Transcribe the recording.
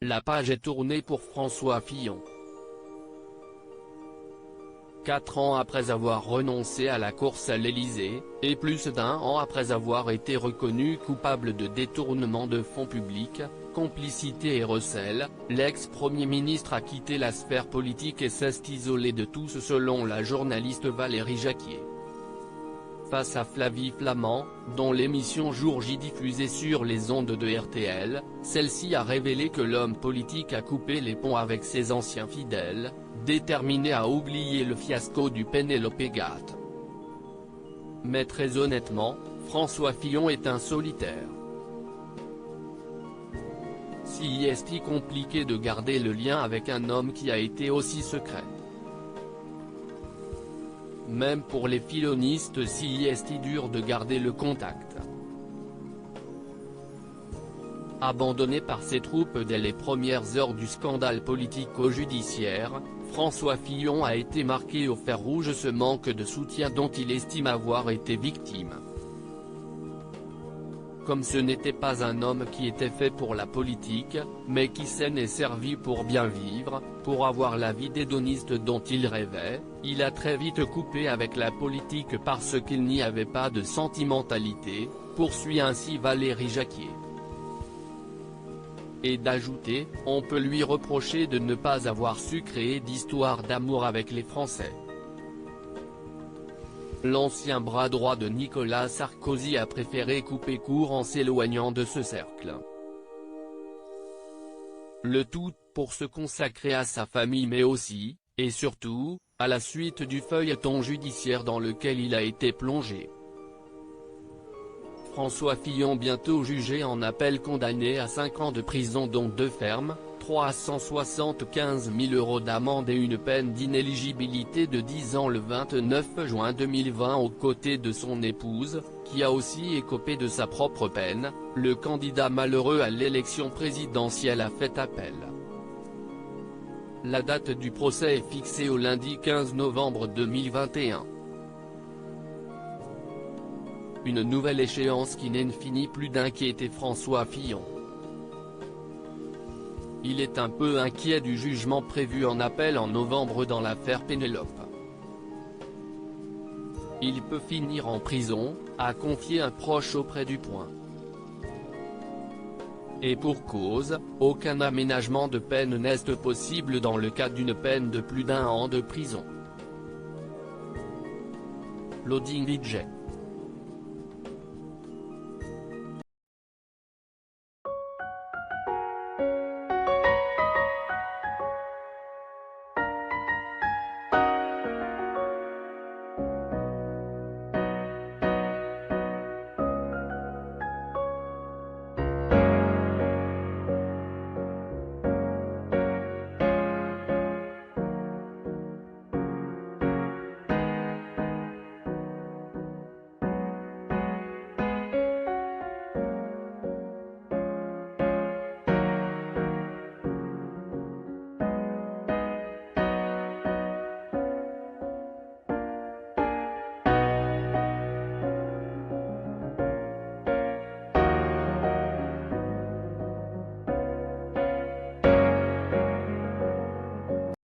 La page est tournée pour François Fillon. 4 ans après avoir renoncé à la course à l'Élysée, et plus d'1 an après avoir été reconnu coupable de détournement de fonds publics, complicité et recel, l'ex-premier ministre a quitté la sphère politique et s'est isolé de tous selon la journaliste Valérie Jacquier. Face à Flavie Flament, dont l'émission Jour J diffusée sur les ondes de RTL, celle-ci a révélé que l'homme politique a coupé les ponts avec ses anciens fidèles, déterminé à oublier le fiasco du Penelope Gate. Mais très honnêtement, François Fillon est un solitaire. Si est-il compliqué de garder le lien avec un homme qui a été aussi secret. Même pour les fillonistes, si est-il dur de garder le contact. Abandonné par ses troupes dès les premières heures du scandale politico-judiciaire, François Fillon a été marqué au fer rouge ce manque de soutien dont il estime avoir été victime. Comme ce n'était pas un homme qui était fait pour la politique, mais qui s'en est servi pour bien vivre, pour avoir la vie d'hédoniste dont il rêvait, il a très vite coupé avec la politique parce qu'il n'y avait pas de sentimentalité, poursuit ainsi Valérie Jacquier. Et d'ajouter, on peut lui reprocher de ne pas avoir su créer d'histoire d'amour avec les Français. L'ancien bras droit de Nicolas Sarkozy a préféré couper court en s'éloignant de ce cercle. Le tout, pour se consacrer à sa famille mais aussi, et surtout, à la suite du feuilleton judiciaire dans lequel il a été plongé. François Fillon bientôt jugé en appel condamné à 5 ans de prison dont 2 fermes, 375 000 € d'amende et une peine d'inéligibilité de 10 ans le 29 juin 2020 aux côtés de son épouse, qui a aussi écopé de sa propre peine, le candidat malheureux à l'élection présidentielle a fait appel. La date du procès est fixée au lundi 15 novembre 2021. Une nouvelle échéance qui n'en finit plus d'inquiéter François Fillon. Il est un peu inquiet du jugement prévu en appel en novembre dans l'affaire Penelope. Il peut finir en prison, a confié un proche auprès du Point. Et pour cause, aucun aménagement de peine n'est possible dans le cas d'une peine de plus d'1 an de prison. Loading DJ.